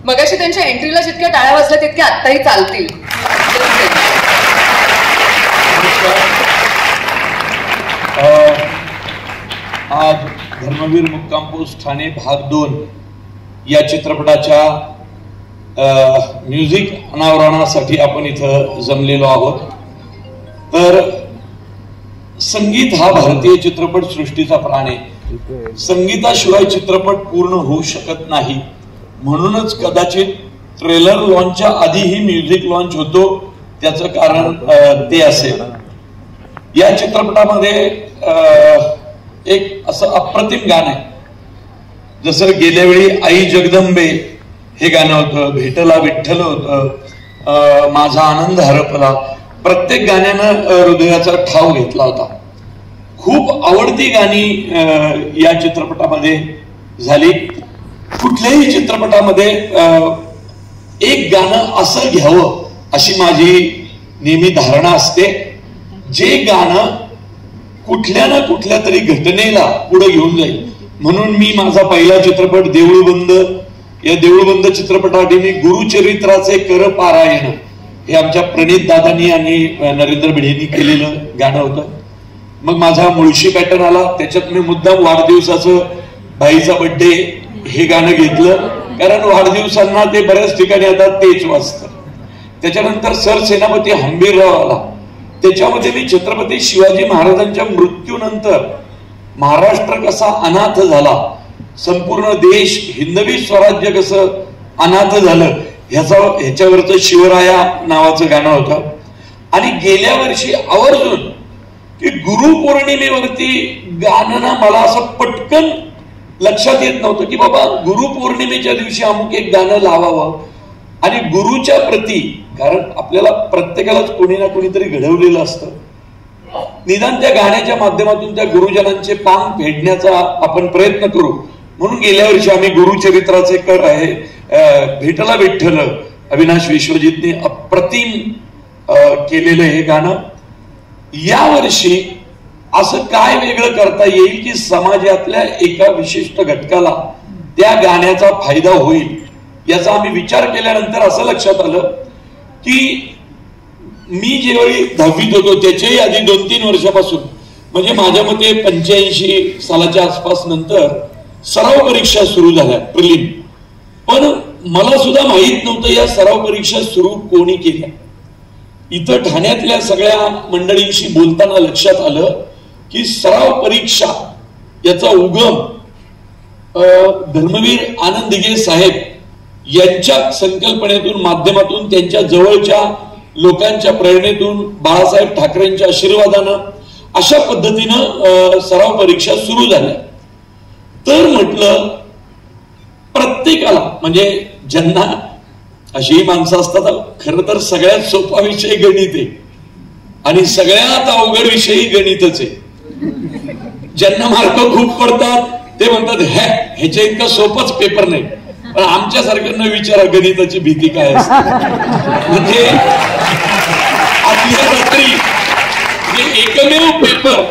मगाशी त्यांच्या एंट्रीला जितक्या टाळ्या वाजल्या तितक्या आत्ताही चालतील. आज धर्मवीर मुक्काम पोस्ट ठाणे भाग 2 या चित्रपटाच्या म्युझिक अनावरणासाठी आपण इथं जमलेलो आहोत. तर संगीत हा भारतीय चित्रपट सृष्टीचा प्राण आहे. संगीताशिवाय चित्रपट पूर्ण होऊ शकत नाही. म्हणूनच कदाचित ट्रेलर लॉन्चच्या आधीही म्युझिक लॉन्च होतो. त्याचं कारण ते असेल. या चित्रपटामध्ये एक असं अप्रतिम गाणं आहे. जसं गेल्या वेळी आई जगदंबे हे गाणं होतं, भेटला विठ्ठल होतं, माझा आनंद हरपला. प्रत्येक गाण्यानं हृदयाचा ठाव घेतला होता. खूप आवडती गाणी या चित्रपटामध्ये झाली. कुठल्याही चित्रपटामध्ये एक गाणं असं घ्यावं अशी माझी नेहमी धारणा असते, जे गाणं कुठल्या ना कुठल्या तरी घटनेला पुढे घेऊन जाईल. म्हणून मी माझा पहिला चित्रपट देऊळबंद, या देऊळबंद चित्रपटासाठी मी गुरुचरित्राचे कर पारायण हे आमच्या प्रणित दादांनी आणि नरेंद्र भिडेंनी केलेलं गाणं होतं. मग माझा मुळशी पॅटर्न आला, त्याच्यात मी मुद्दाम वाढदिवसाचं भाईचा बर्थडे हे गाणं घेतलं, कारण वाढदिवसांना ते बऱ्याच ठिकाणी आता तेच वाजतं. त्याच्यानंतर सरसेनापती हंबीरराव आला, त्याच्यामध्ये मी छत्रपती शिवाजी महाराजांच्या मृत्यूनंतर महाराष्ट्र कसा अनाथ झाला, संपूर्ण देश हिंदवी स्वराज्य कसं अनाथ झालं ह्याच्यावरचं शिवराया नावाचं गाणं होतं. आणि गेल्या वर्षी आवर्जून की गुरुपौर्णिमेवरती गाणं ना मला असं पटकन लक्षात येत नव्हतं की बाबा गुरुपौर्णिमेच्या दिवशी अमुक एक गाणं लावावं. आणि गुरुच्या प्रती, कारण आपल्याला प्रत्येकालाच कोणी ना कोणीतरी घडवलेलं असतं, निदान त्या गाण्याच्या माध्यमातून त्या गुरुजनांचे पांग फेडण्याचा आपण प्रयत्न करू. म्हणून गेल्या वर्षी आम्ही गुरुचरित्राचे कर आहे, भेटला विठ्ठल, अविनाश विश्वजितने अप्रतिम केलेलं हे गाणं. या वर्षी असं काय वेगळं करता येईल की समाजातल्या एका विशिष्ट घटकाला त्या गाण्याचा फायदा होईल, याचा आम्ही विचार केल्यानंतर असं लक्षात आलं की मी ज्यावेळी 10वीत होतो त्याच्याही आधी 2-3 वर्षापासून, म्हणजे माझ्या मते 85 सालाच्या आसपास नंतर सराव परीक्षा सुरू झाल्या, प्रिलिम. पण मला सुद्धा माहित नव्हतं या सराव परीक्षा सुरू कोणी केल्या. इथं ठाण्यातल्या सगळ्या मंडळींशी बोलताना लक्षात आलं की सराव परीक्षा याचा उगम धर्मवीर आनंद दिघे साहेब यांच्या संकल्पनेतून, माध्यमातून, त्यांच्या जवळच्या लोकांच्या प्रेरणेतून, बाळासाहेब ठाकरेंच्या आशीर्वादानं अशा पद्धतीनं सराव परीक्षा सुरू झाल्या. तर म्हटलं प्रत्येकाला, म्हणजे ज्यांना अशी माणसं असतात, खरं तर सगळ्यात सोपा विषय गणित आहे आणि सगळ्यात अवघड विषयही गणितच आहे. ज्यांना मार्क खूप पडतात ते म्हणतात ह्याच्या इतका सोपाच पेपर नाही. पण आमच्यासारख्यांना विचारा गणिताची भीती काय असते. म्हणजे आदल्या रात्री एकमेव पेपर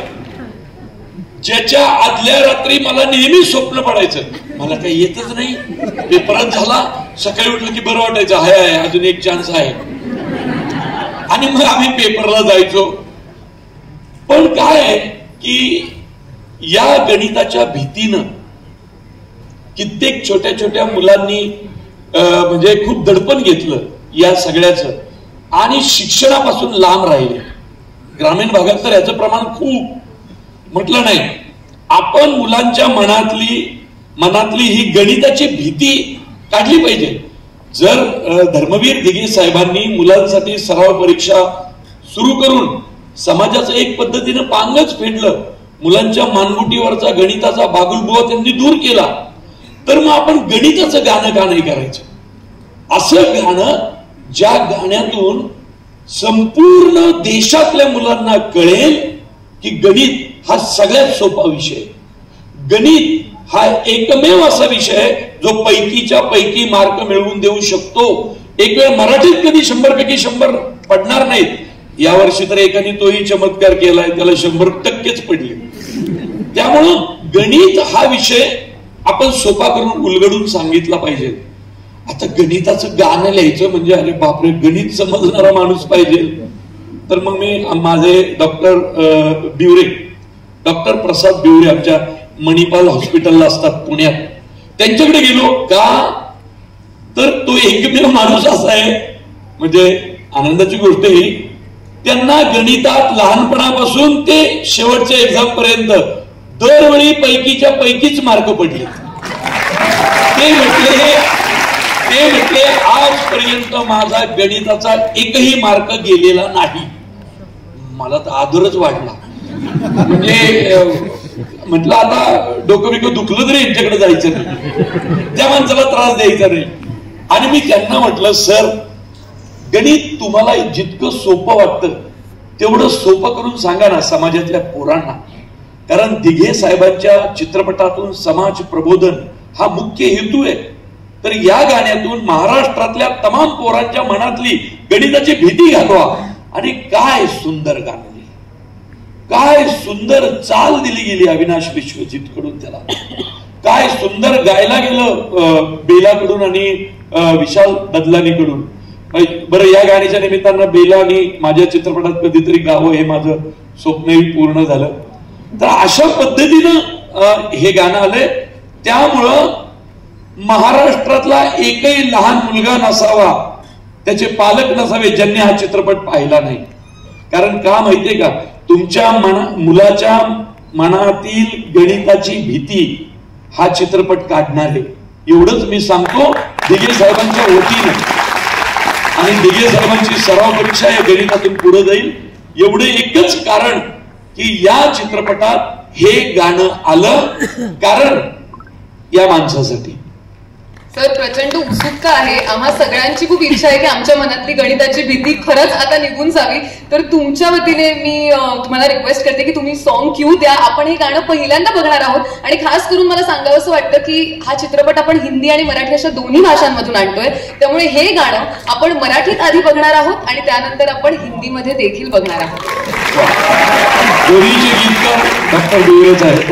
ज्याच्या आदल्या रात्री मला नेहमी स्वप्न पडायचं, मला काही येतच नाही, पेपरात झाला, सकाळी उठलं की बरं वाटायचं, हाय अजून एक चान्स आहे, आणि मग आम्ही पेपरला जायचो. पण काय आहे की या गणिताच्या भीतीनं कित्येक छोट्या छोट्या मुलांनी म्हणजे खूप दडपण घेतलं या सगळ्याचं आणि शिक्षणापासून लांब राहिले. ग्रामीण भागात तर याचं प्रमाण खूप. म्हटलं नाही, आपण मुलांच्या मनातली ही गणिताची भीती काढली पाहिजे. जर धर्मवीर दिघे साहेबांनी मुलांसाठी सराव परीक्षा सुरू करून समाजाचं एक पद्धतीनं पांगच फेडलं, मुलांच्या मानगुटीवरचा गणिताचा बागुलबुवा त्यांनी दूर केला, तर मग आपण गणिताचं गाणं का नाही करायचं. असं गाणं ज्या गाण्यातून संपूर्ण देशातल्या मुलांना कळेल की गणित हा सगळ्यात सोपा विषय, गणित हा एकमेव असा विषय जो पैकीच्या पैकी मार्क मिळवून देऊ शकतो. एक वेळ मराठीत कधी 100 पैकी 100 पडणार नाहीत, यावर्षी तर एकाने तोही चमत्कार केलाय, त्याला 100% पडले. त्यामुळं गणित हा विषय आपण सोपा करून उलगडून सांगितला पाहिजे. आता गणिताचं गाणं लिहायचं म्हणजे अरे बापरे, गणित समजणारा माणूस पाहिजे. तर मग मी माझे डॉक्टर प्रसाद बिवरे आमच्या मणिपाल हॉस्पिटलला असतात पुण्यात, त्यांच्याकडे गेलो. का तर तो एकमेव माणूस असा आहे, म्हणजे आनंदाची गोष्ट ही, त्यांना गणितात लहानपणापासून ते शेवटच्या एक्झाम पर्यंत दरवेळी पैकीच्या पैकीच मार्क पडले. ते म्हटले आजपर्यंत माझा गणिताचा एकही मार्क गेलेला नाही. मला तर आदरच वाढला. म्हणजे म्हटलं आता डोकं बिकं दुखलं तरी यांच्याकडे जायचं नाही, त्या माणसाला त्रास द्यायचा नाही. आणि मी त्यांना म्हटलं, सर गणित तुम्हाला जितकं सोपं वाटतं तेवढं सोपं करून सांगा ना समाजातल्या पोरांना. कारण दिघे साहेबांच्या चित्रपटातून समाज प्रबोधन हा मुख्य हेतू आहे. तर या गाण्यातून महाराष्ट्रातल्या तमाम पोरांच्या मनातली गणिताची भीती घालवा. आणि काय सुंदर गाणं दिलं, काय सुंदर चाल दिली गेली अविनाश विश्वजित कडून त्याला, काय सुंदर गायला गेलं बेलाकडून आणि विशाल ददलानीकडून. बरं, या गाण्याच्या निमित्तानं बेलानी माझ्या चित्रपटात कधीतरी गावं हे माझं स्वप्नही पूर्ण झालं. तर अशा पद्धतीनं हे गाणं आलंय. त्यामुळं महाराष्ट्रातला एकही लहान मुलगा नसावा, त्याचे पालक नसावे ज्यांनी हा चित्रपट पाहिला नाही. कारण का माहितीये का, तुमच्या मुलाच्या मनातील गणिताची भीती हा चित्रपट काढणार आहे, एवढंच मी सांगतो दिघे साहेबांच्या वतीने. आणि दिघे साहेबांची सराव परीक्षा या गणितातून पुढे जाईल. एवढे एकच कारण की या चित्रपटात हे गाणं आलं, कारण या माणसासाठी. सर, प्रचंड उत्सुकता आहे. आम्हा सगळ्यांची खूप इच्छा आहे की आमच्या मनातली गणिताची भीती खरंच आता निघून जावी. तर तुमच्या वतीने मी तुम्हाला रिक्वेस्ट करते की तुम्ही सॉन्ग क्यू द्या. आपण हे गाणं पहिल्यांदा बघणार आहोत आणि खास करून मला सांगावं असं वाटतं की हा चित्रपट आपण हिंदी आणि मराठी अशा दोन्ही भाषांमधून आणतोय. त्यामुळे हे गाणं आपण मराठीत आधी बघणार आहोत आणि त्यानंतर आपण हिंदीमध्ये देखील बघणार आहोत. दोन्हीचे गीतकार डॉक्टर बिवरेच आहेत.